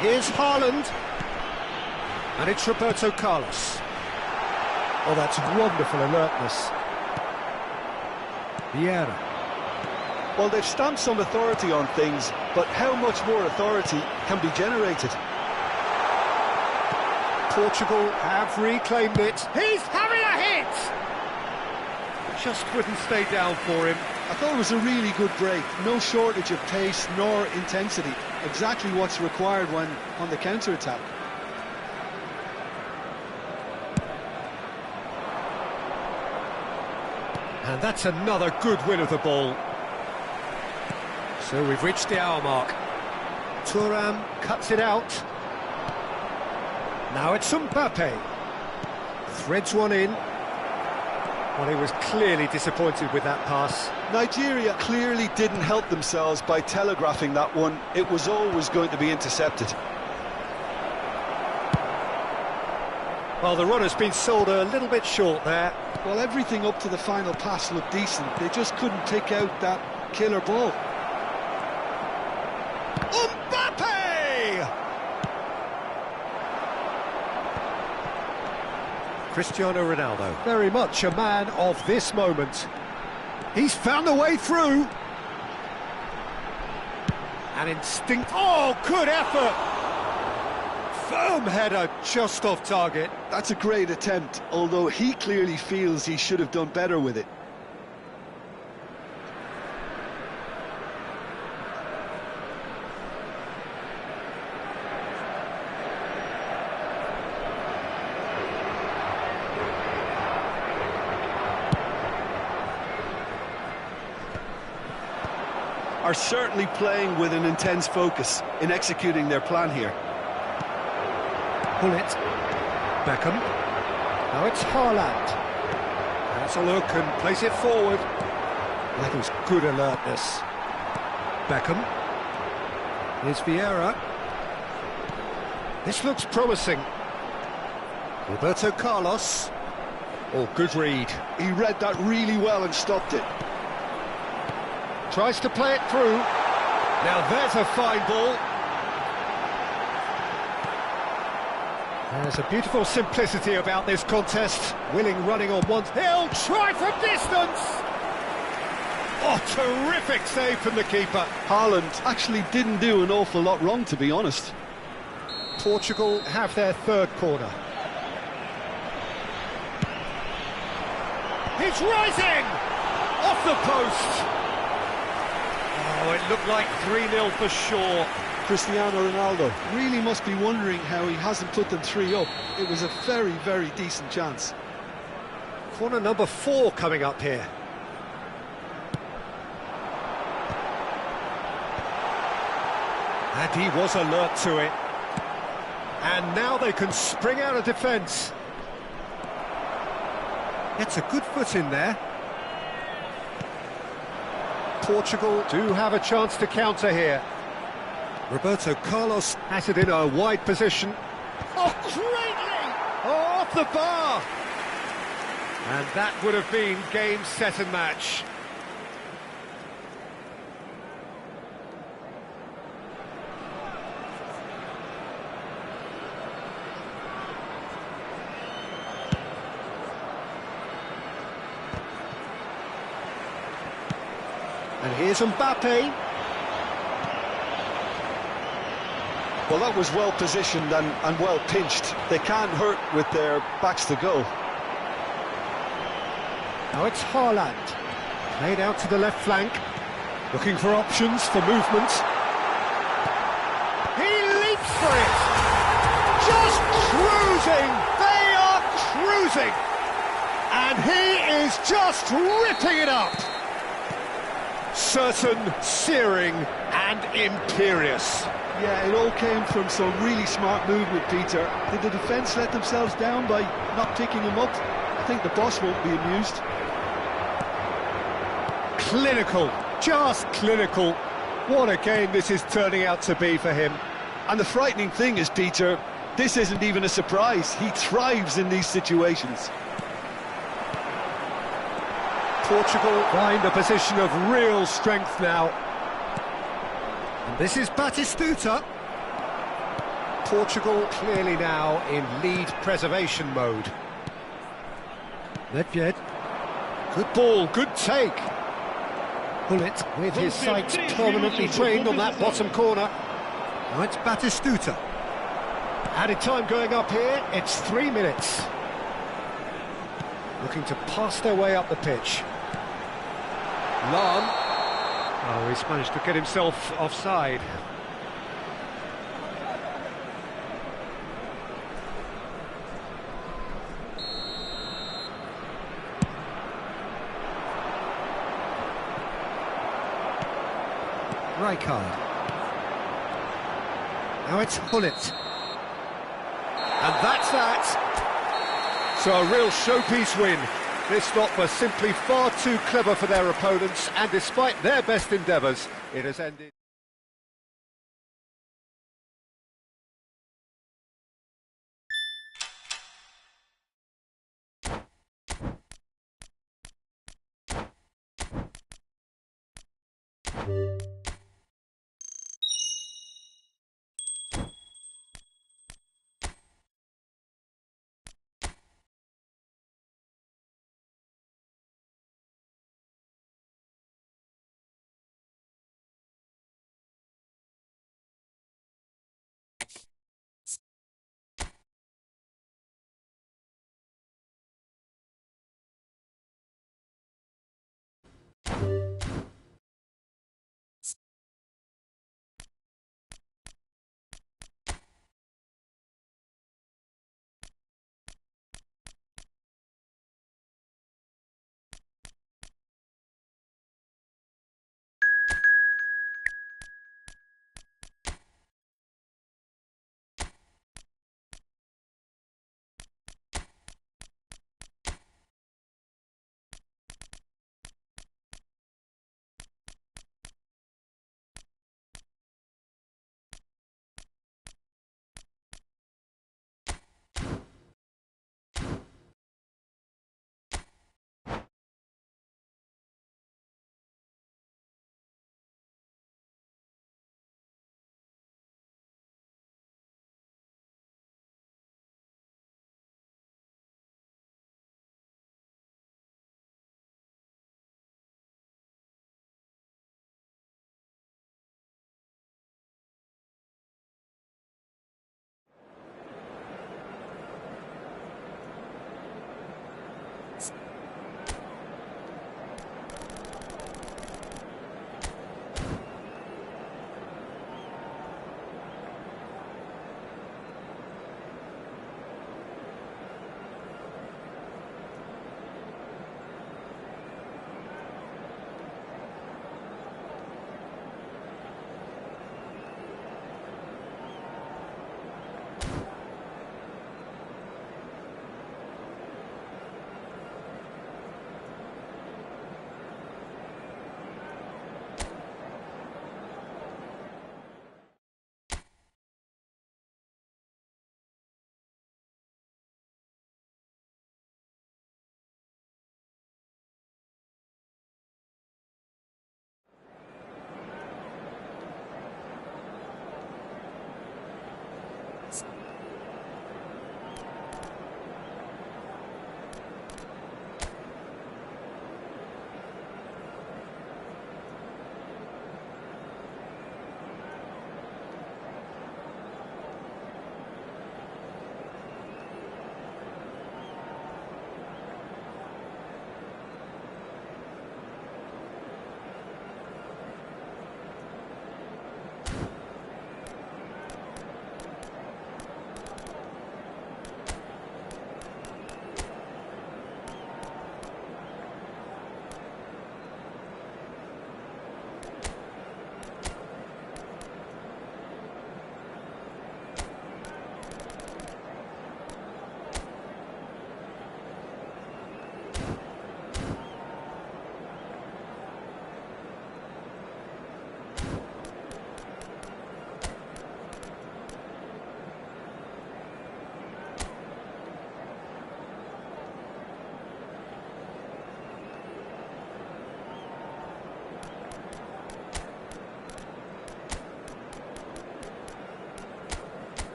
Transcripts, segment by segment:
Here's Haaland. And it's Roberto Carlos. Oh, that's wonderful alertness. Vieira. Well, they've stamped some authority on things, but how much more authority can be generated? Portugal have reclaimed it. He's having a hit! Just wouldn't stay down for him. I thought it was a really good break. No shortage of pace nor intensity. Exactly what's required when on the counter-attack. And that's another good win of the ball. So we've reached the hour mark. Thuram cuts it out. Now it's Mbappe. Threads one in. Well, he was clearly disappointed with that pass. Nigeria clearly didn't help themselves by telegraphing that one. It was always going to be intercepted. Well, the run has been sold a little bit short there. Well, everything up to the final pass looked decent. They just couldn't take out that killer ball. Mbappe! Cristiano Ronaldo, very much a man of this moment. He's found a way through. An instinct. Oh, good effort! Firm header just off target. That's a great attempt, although he clearly feels he should have done better with it. Are certainly playing with an intense focus in executing their plan here. Pull it. Beckham. Now it's Haaland. That's a look and place it forward. That was good alertness. Beckham. Here's Vieira. This looks promising. Roberto Carlos. Oh, good read. He read that really well and stopped it. Tries to play it through. Now there's a fine ball. There's a beautiful simplicity about this contest. Willing running on one. He'll try from distance. Oh, terrific save from the keeper. Haaland actually didn't do an awful lot wrong, to be honest. Portugal have their third corner. He's rising! Off the post! Oh, it looked like 3-0 for sure. Cristiano Ronaldo really must be wondering how he hasn't put them 3 up. It was a very, very decent chance. Corner number 4 coming up here. And he was alert to it. And now they can spring out of defence. Gets a good foot in there. Portugal do have a chance to counter here. Roberto Carlos has it in a wide position. Oh, greatly! Oh, off the bar! And that would have been game, set and match. And here's Mbappe. Well, that was well positioned and well pinched. They can't hurt with their backs to go. Now it's Haaland. Played out to the left flank. Looking for options for movement. He leaps for it. Just cruising. They are cruising. And he is just ripping it up. Certain, searing and imperious. Yeah, it all came from some really smart movement, Peter. Did the defence let themselves down by not picking him up? I think the boss won't be amused. Clinical, just clinical. What a game this is turning out to be for him. And the frightening thing is, Peter, this isn't even a surprise. He thrives in these situations. Portugal find a position of real strength now. And this is Batistuta. Portugal clearly now in lead preservation mode. Nedved. Good ball, good take. Bullet with his sights permanently trained on that bottom corner. Now it's Batistuta. Added time going up here, it's 3 minutes. Looking to pass their way up the pitch. Lan. Oh, he's managed to get himself offside. Rijkaard. Now it's Hullet. And that's that. So a real showpiece win. This lot were simply far too clever for their opponents, and despite their best endeavours, it has ended...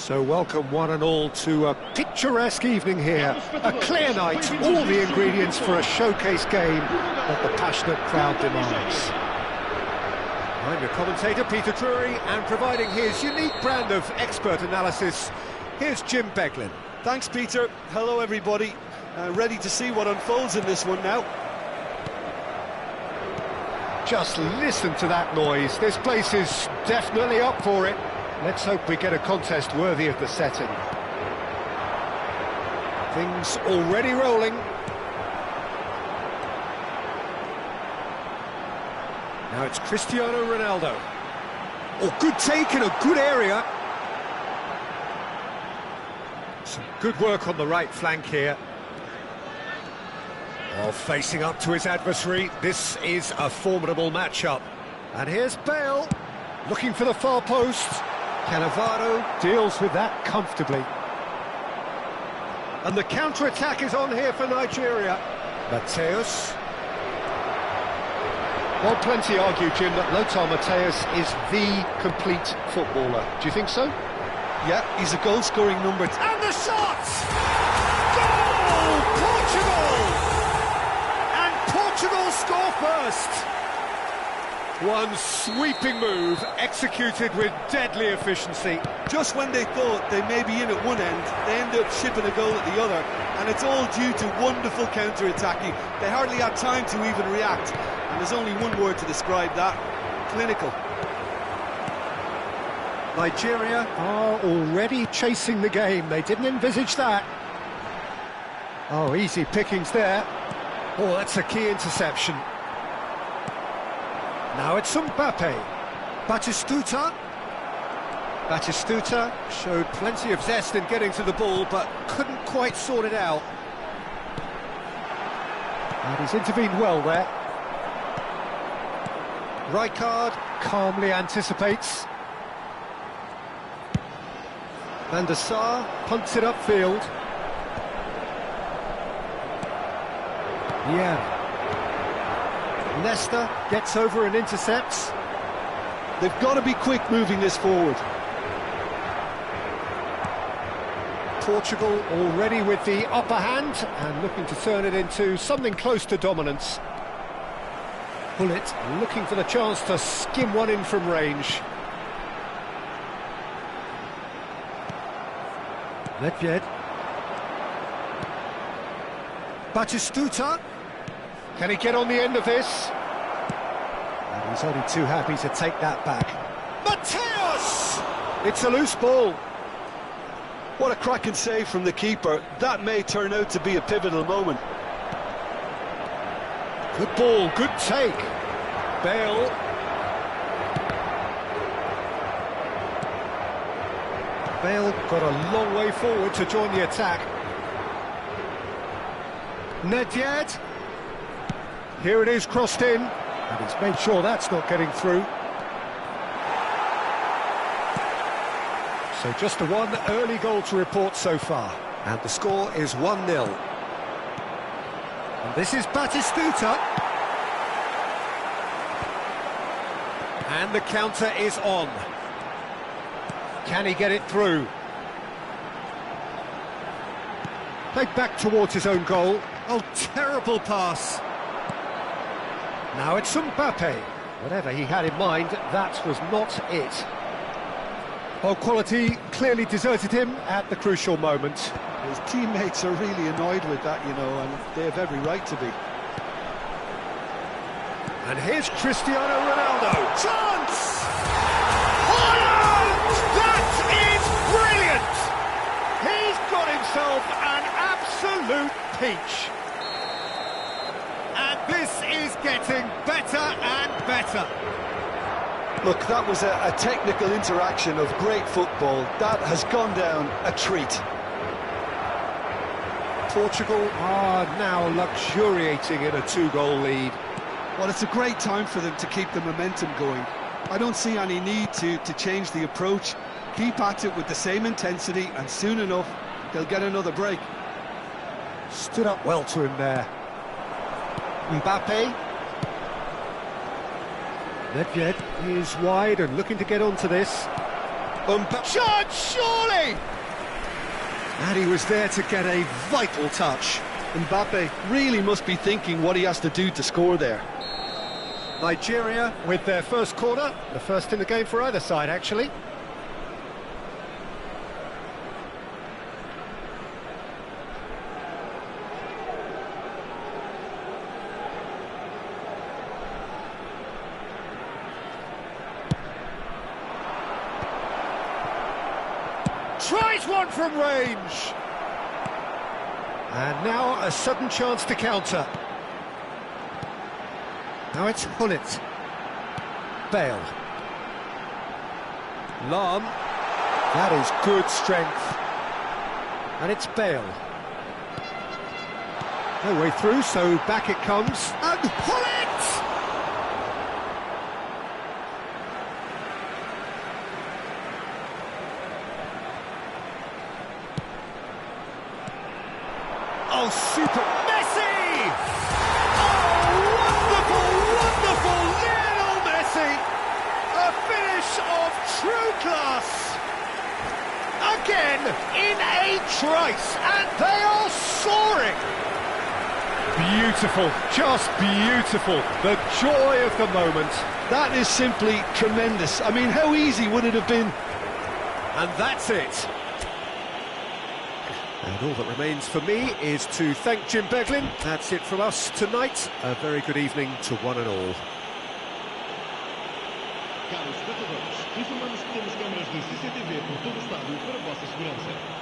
So welcome one and all to a picturesque evening here. A clear night, all the ingredients for a showcase game that the passionate crowd demands. I'm your commentator, Peter Drury, and providing his unique brand of expert analysis, here's Jim Beglin. Thanks, Peter. Hello, everybody. Ready to see what unfolds in this one now. Just listen to that noise. This place is definitely up for it. Let's hope we get a contest worthy of the setting. Things already rolling. Now it's Cristiano Ronaldo. Oh, good take in a good area. Some good work on the right flank here. Oh, facing up to his adversary. This is a formidable matchup. And here's Bale, looking for the far post. Cannavaro deals with that comfortably. And the counter-attack is on here for Nigeria. Mateus. Well, plenty argue, Jim, that Lothar Mateus is the complete footballer. Do you think so? Yeah, he's a goal-scoring number. And the shot! Goal! Portugal! And Portugal score first! One sweeping move, executed with deadly efficiency. Just when they thought they may be in at one end, they end up shipping a goal at the other, and it's all due to wonderful counter-attacking. They hardly had time to even react, and there's only one word to describe that: clinical. Nigeria are already chasing the game. They didn't envisage that. Oh, easy pickings there. Oh, that's a key interception. Now it's Mbappe. Batistuta. Batistuta showed plenty of zest in getting to the ball, but couldn't quite sort it out. And he's intervened well there. Rijkaard calmly anticipates. Van der Sar punts it upfield. Yeah. Nesta gets over and intercepts. They've got to be quick moving this forward. Portugal already with the upper hand and looking to turn it into something close to dominance. Bullet looking for the chance to skim one in from range. Nedved. Batistuta. Can he get on the end of this? And he's only too happy to take that back. Mateus! It's a loose ball. What a cracking save from the keeper. That may turn out to be a pivotal moment. Good ball, good take. Bale. Bale got a long way forward to join the attack. Nedved. Here it is, crossed in, and he's made sure that's not getting through. So just the one early goal to report so far, and the score is 1-0. And this is Batistuta. And the counter is on. Can he get it through? Played back towards his own goal. Oh, terrible pass. Now it's Mbappe. Whatever he had in mind, that was not it. Oh, quality clearly deserted him at the crucial moment. His teammates are really annoyed with that, you know, and they have every right to be. And here's Cristiano Ronaldo. Chance! Holland! That is brilliant! He's got himself an absolute peach. And this is getting better and better. Look, that was a technical interaction of great football. That has gone down a treat. Portugal are now luxuriating in a 2-goal lead. Well, it's a great time for them to keep the momentum going. I don't see any need to change the approach. Keep at it with the same intensity, and soon enough, they'll get another break. Stood up well to him there. Mbappe. Nedved is wide and looking to get onto this. Chance, surely! And he was there to get a vital touch. Mbappe really must be thinking what he has to do to score there. Nigeria with their first corner, the first in the game for either side, actually. Tries one from range. And now a sudden chance to counter. Now it's Hullet. Bale. Lam. That is good strength. And it's Bale. No way through, so back it comes. And Hullet! Oh, super Messi! Oh, wonderful, wonderful Lionel Messi! A finish of true class! Again, in a trice, and they are soaring! Beautiful, just beautiful. The joy of the moment. That is simply tremendous. I mean, how easy would it have been? And that's it. And all that remains for me is to thank Jim Beglin. That's it from us tonight. A very good evening to one and all. Caros espectadores, informamos que temos câmeras de CCTV por todo o estádio para a vossa segurança.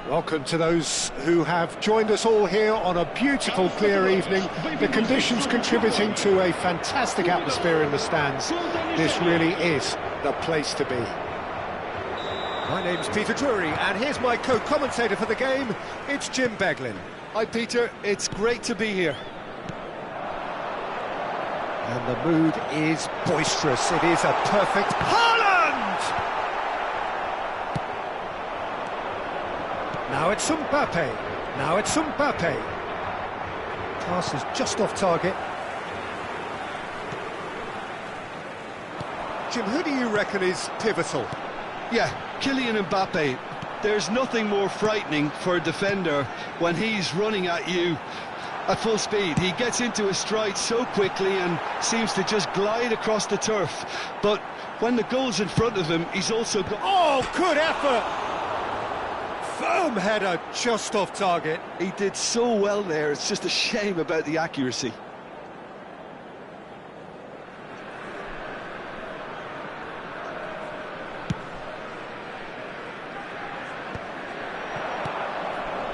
Welcome to those who have joined us all here on a beautiful, clear evening. The conditions contributing to a fantastic atmosphere in the stands. This really is the place to be. My name's Peter Drury, and here's my co-commentator for the game. It's Jim Beglin. Hi, Peter. It's great to be here. And the mood is boisterous. It is a perfect Haaland! Now it's Mbappe. Now it's Mbappe. Pass is just off target. Jim, who do you reckon is pivotal? Yeah, Kylian Mbappe. There's nothing more frightening for a defender when he's running at you at full speed. He gets into his stride so quickly and seems to just glide across the turf. But when the goal's in front of him, he's also got... Oh, good effort! Firm header, just off target. He did so well there, it's just a shame about the accuracy.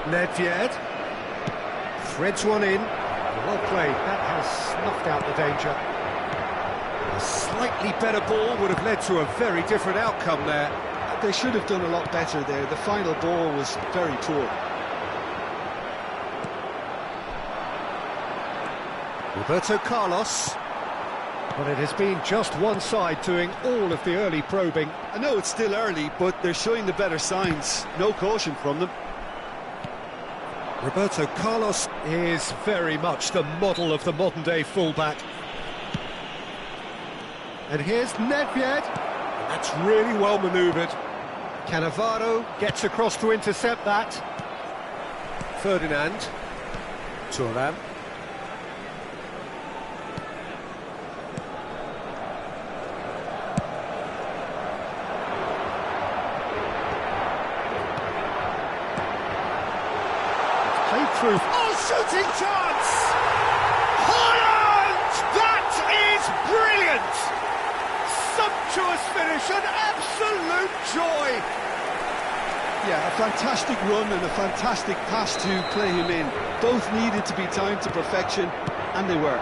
Nedved threads one in. Well played, that has snuffed out the danger. A slightly better ball would have led to a very different outcome there. They should have done a lot better there. The final ball was very poor. Roberto Carlos. Well, it has been just one side doing all of the early probing. I know it's still early, but they're showing the better signs. No caution from them. Roberto Carlos is very much the model of the modern-day fullback. And here's Nedved. That's really well manoeuvred. Cannavaro gets across to intercept that. Ferdinand. Thuram. Played through. Oh, shooting chance! Haaland! That is brilliant! Sumptuous finish, an absolute joy! Yeah, a fantastic run and a fantastic pass to play him in. Both needed to be timed to perfection, and they were.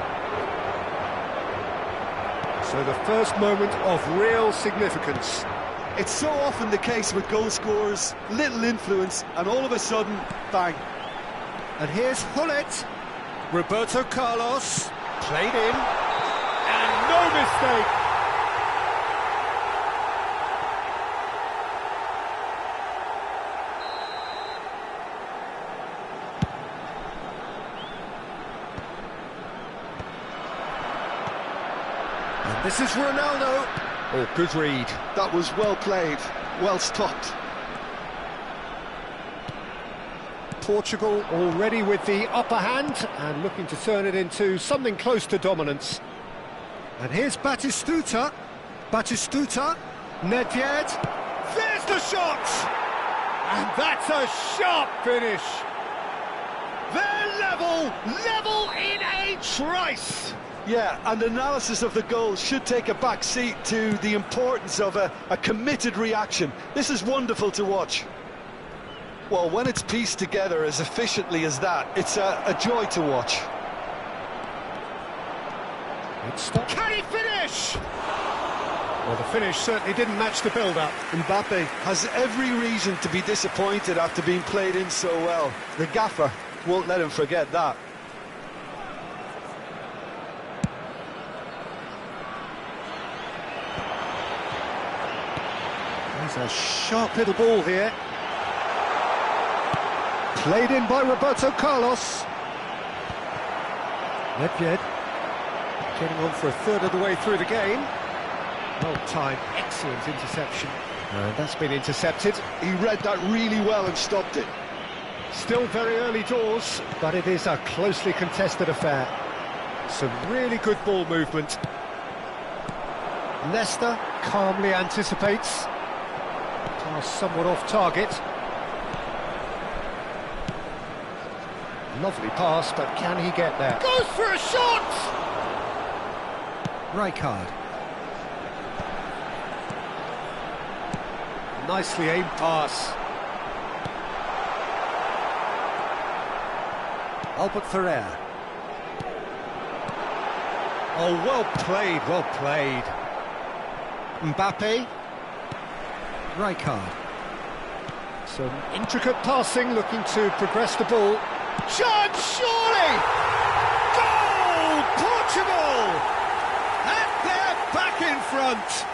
So the first moment of real significance. It's so often the case with goal scorers, little influence, and all of a sudden, bang. And here's Hullet. Roberto Carlos. Played in. And no mistake. And this is Ronaldo. Oh, good read. That was well played, well stopped. Portugal already with the upper hand and looking to turn it into something close to dominance. And here's Batistuta. Batistuta. Nedved. There's the shot! And that's a sharp finish. They're level in a trice. Yeah, and analysis of the goal should take a back seat to the importance of a committed reaction. This is wonderful to watch. Well, when it's pieced together as efficiently as that, it's a joy to watch. Can he finish? Well, the finish certainly didn't match the build-up. Mbappe has every reason to be disappointed after being played in so well. The gaffer won't let him forget that. There's a sharp little ball here. Played in by Roberto Carlos. Nedved getting on for a third of the way through the game. Well timed, excellent interception. And that's been intercepted. He read that really well and stopped it. Still very early doors, but it is a closely contested affair. Some really good ball movement. Leicester calmly anticipates. Pass somewhat off target. Lovely pass, but can he get there? Goes for a shot! Rijkaard. Nicely aimed pass. Albert Ferrer. Oh, well played, well played. Mbappe. Rijkaard. Some intricate passing, looking to progress the ball. Chance, surely! Goal! Portugal! And they're back in front.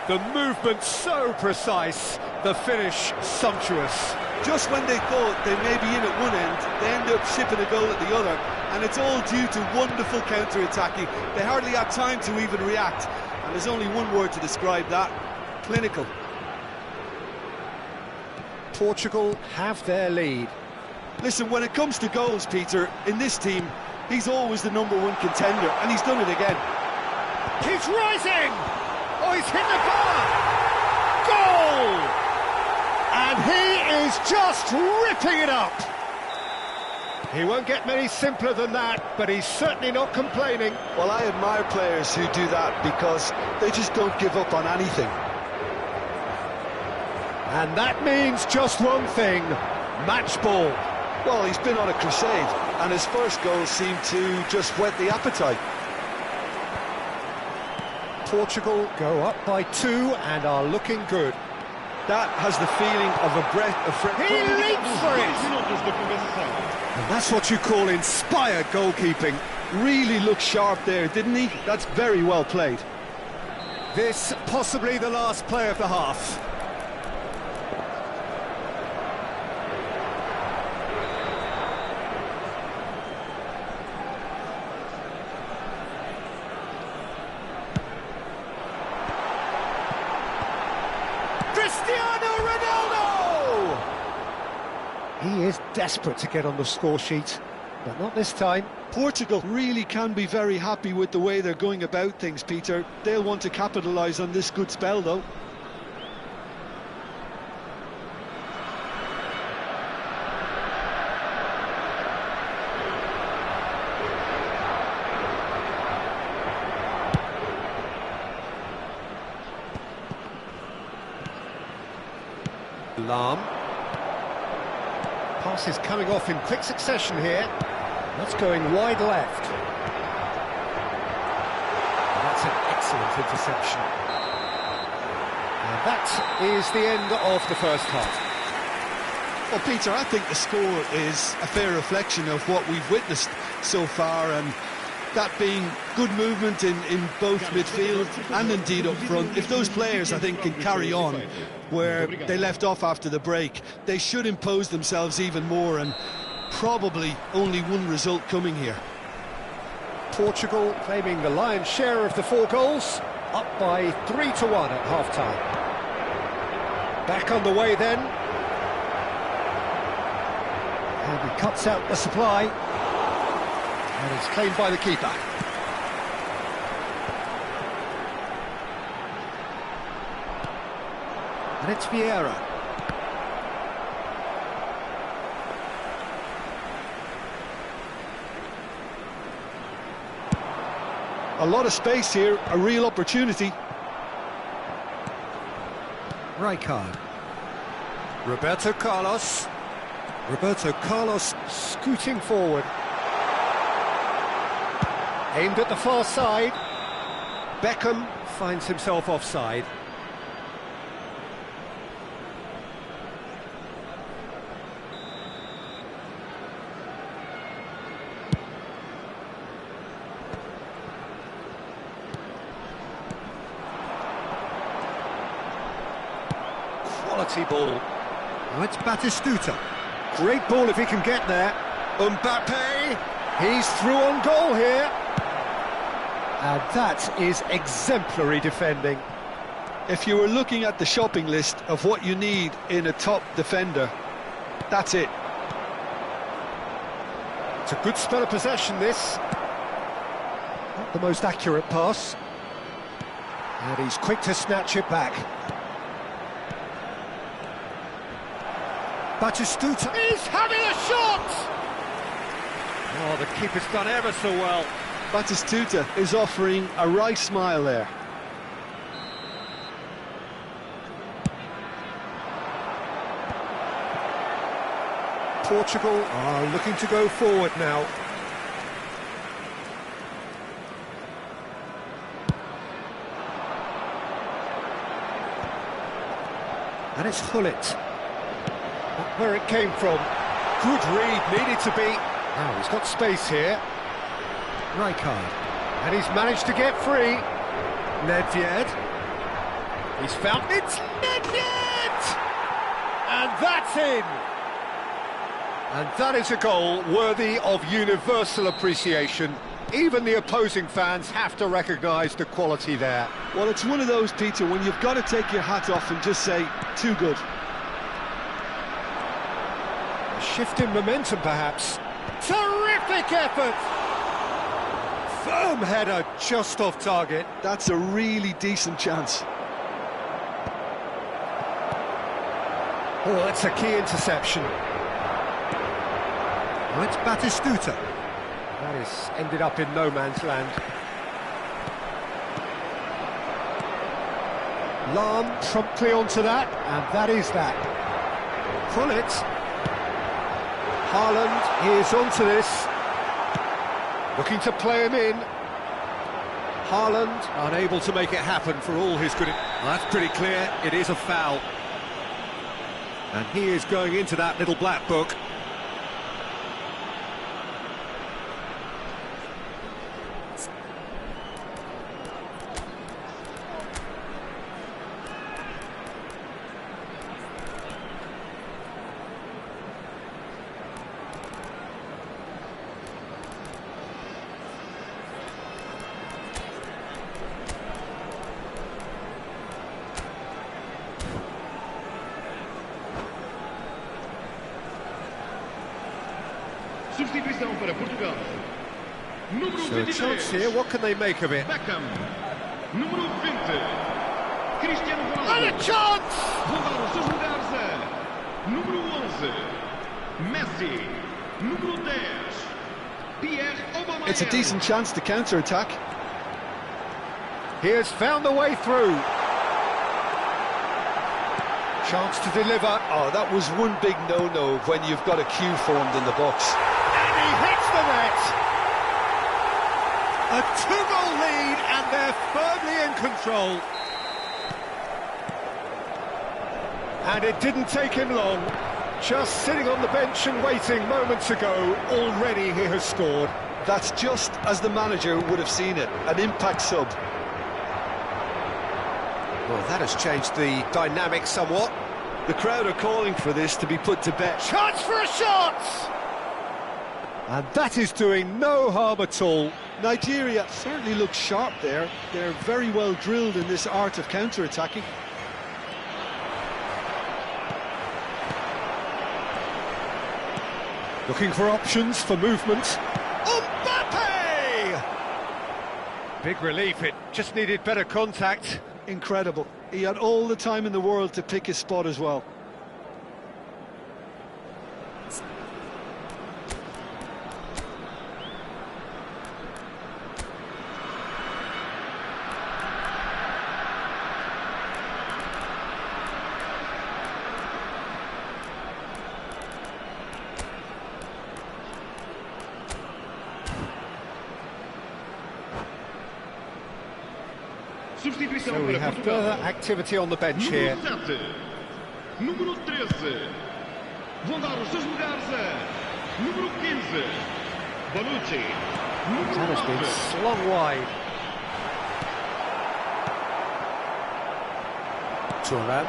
The movement so precise, the finish sumptuous. Just when they thought they may be in at one end, they end up shipping a goal at the other, and it's all due to wonderful counter-attacking. They hardly had time to even react, and there's only one word to describe that: clinical. Portugal have their lead. Listen, when it comes to goals, Peter, in this team, he's always the #1 contender, and he's done it again. He's rising! Oh, he's hit the bar! Goal! And he is just ripping it up! He won't get many simpler than that, but he's certainly not complaining. Well, I admire players who do that because they just don't give up on anything. And that means just one thing: match ball. Well, he's been on a crusade, and his first goal seemed to just whet the appetite. Portugal go up by 2 and are looking good. That has the feeling of a breath of fresh air. He leaps for it! Minutos de conversação. And that's what you call inspired goalkeeping. Really looked sharp there, didn't he? That's very well played. This possibly the last play of the half. Cristiano Ronaldo! He is desperate to get on the score sheet, but not this time. Portugal really can be very happy with the way they're going about things, Peter. They'll want to capitalise on this good spell, though. Lam. Pass is coming off in quick succession here. That's going wide left. That's an excellent interception. And that is the end of the first half. Well, Peter, I think the score is a fair reflection of what we've witnessed so far, and that being good movement in both midfield and indeed up front. If those players, I think, can carry on where they left off after the break, they should impose themselves even more, and probably only one result coming here. Portugal claiming the lion's share of the 4 goals, up by 3-1 at half-time. Back on the way then. And he cuts out the supply. And it's claimed by the keeper. And it's Vieira. A lot of space here, a real opportunity. Rijkaard. Roberto Carlos. Roberto Carlos scooting forward. Aimed at the far side. Beckham finds himself offside. Quality ball. Now it's Batistuta. Great ball if he can get there. Mbappe. He's through on goal here. And that is exemplary defending. If you were looking at the shopping list of what you need in a top defender, that's it. It's a good spell of possession, this. Not the most accurate pass. And he's quick to snatch it back. Batistuta. He's having a shot! Oh, the keeper's done ever so well. Batistuta is offering a wry smile there. Portugal are looking to go forward now. And it's Hullet. Not where it came from. Good read, needed to be. Now he's got space here. Rijkaard. And he's managed to get free. Nedved. He's found it. Nedved! And that's in. And that is a goal worthy of universal appreciation. Even the opposing fans have to recognise the quality there. Well, it's one of those, Peter, when you've got to take your hat off and just say, too good. A shift in momentum, perhaps. Terrific effort! Firm header, just off target. That's a really decent chance. Oh, that's a key interception. Well, it's Batistuta. That is ended up in no man's land. Lahm promptly onto that, and that is that. Hullet. Haaland is onto this. Looking to play him in. Haaland unable to make it happen for all his good... Well, that's pretty clear, it is a foul. And he is going into that little black book. Substituição para Portugal. Número So a 23. chance here, what can they make of it? Beckham. Número 20. Cristiano Ronaldo. And a chance! Voltar aos seus lugares a número 11. Messi. Número 10. Pierre Aubameyang. It's a decent chance to counter-attack. He has found the way through. Chance to deliver. Oh, that was one big no-no when you've got a queue formed in the box. And he hits the net. A 2-goal lead, and they're firmly in control. And it didn't take him long. Just sitting on the bench and waiting moments ago, already he has scored. That's just as the manager would have seen it, an impact sub. Well, that has changed the dynamic somewhat. The crowd are calling for this to be put to bed. Chance for a shot! And that is doing no harm at all. Nigeria certainly looks sharp there. They're very well drilled in this art of counter-attacking. Looking for options for movement. Mbappe! Big relief, it just needed better contact. Incredible. He had all the time in the world to pick his spot as well. Substituição So we para have Portugal. further activity on the bench here. Número 7. Número 13. Vão dar os seus lugares a número 15. Bonucci. That Número has been 9. slung wide. Turan.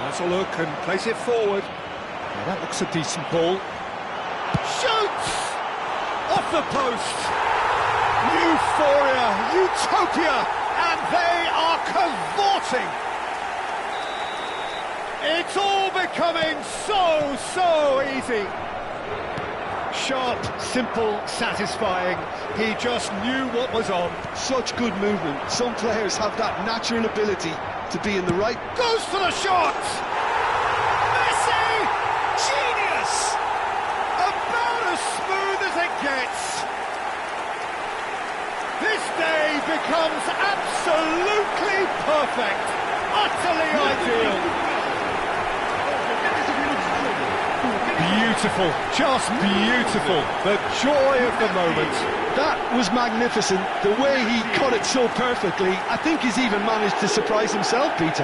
Has a look and plays it forward. Now that looks a decent ball. Shoots! Off the post! Euphoria, utopia, and they are cavorting. It's all becoming so easy. Sharp, simple, satisfying. He just knew what was on. Such good movement. Some players have that natural ability to be in the right... Goes for the shot! Messi! Genius! About as smooth as it gets. This day becomes absolutely perfect, utterly ideal. beautiful, just beautiful. The joy of the moment. That was magnificent. The way he cut it so perfectly. I think he's even managed to surprise himself, Peter.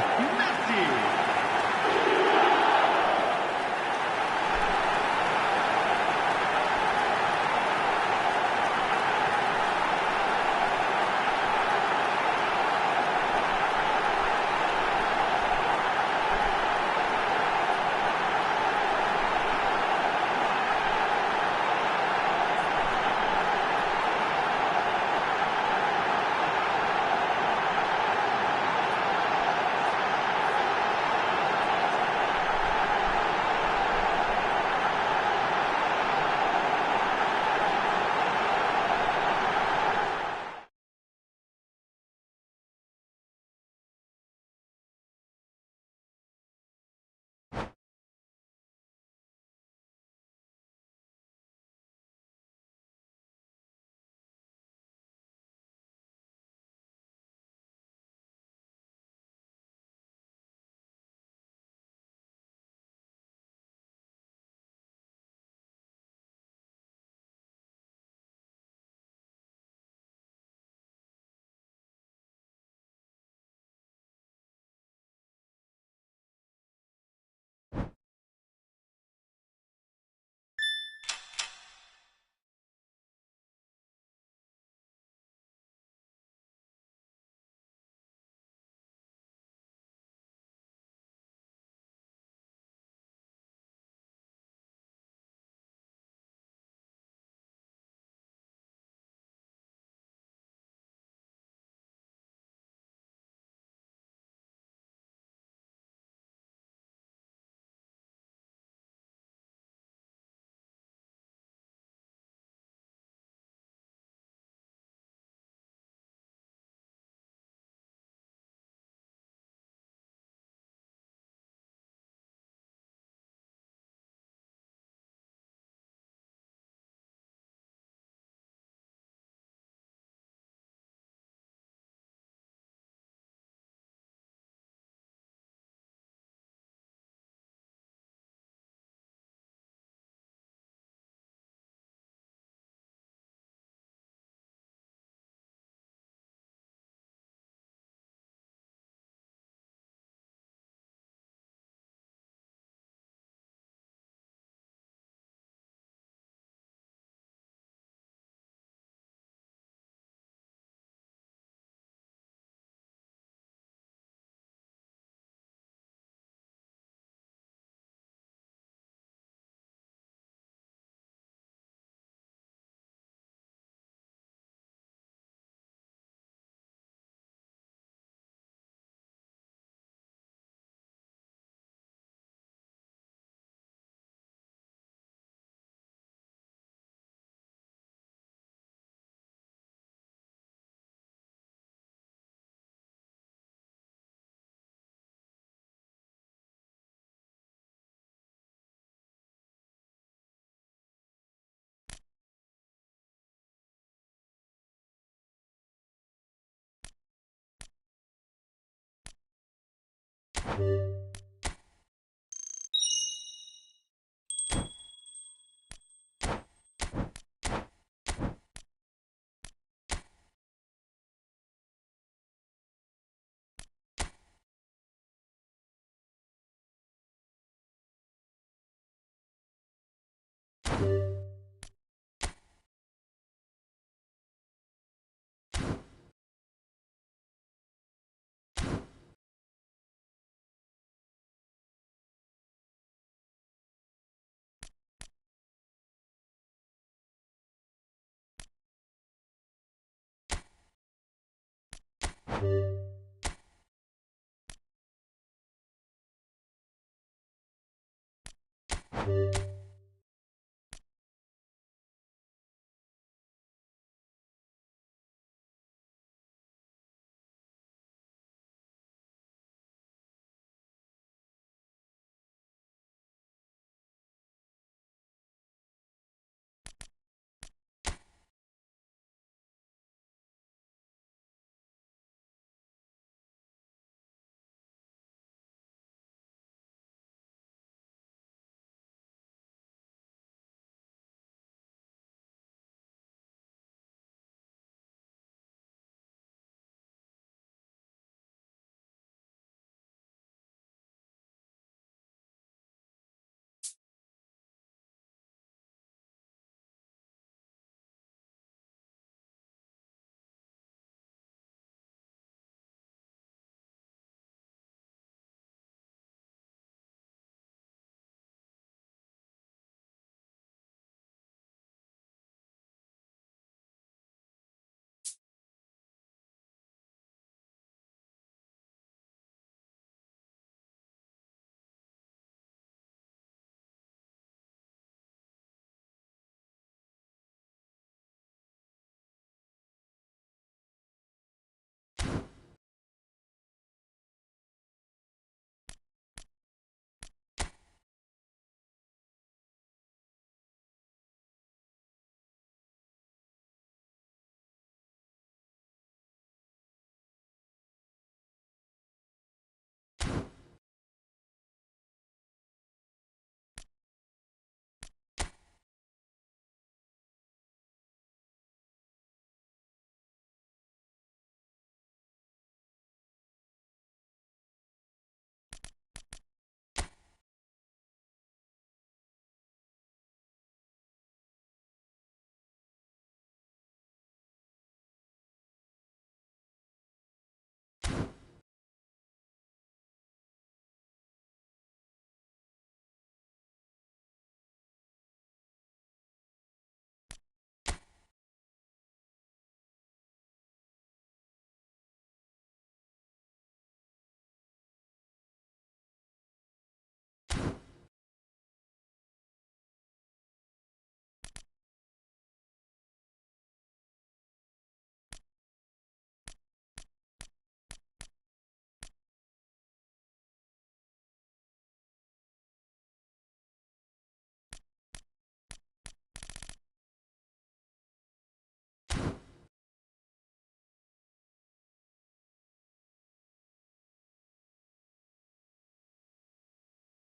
Messi.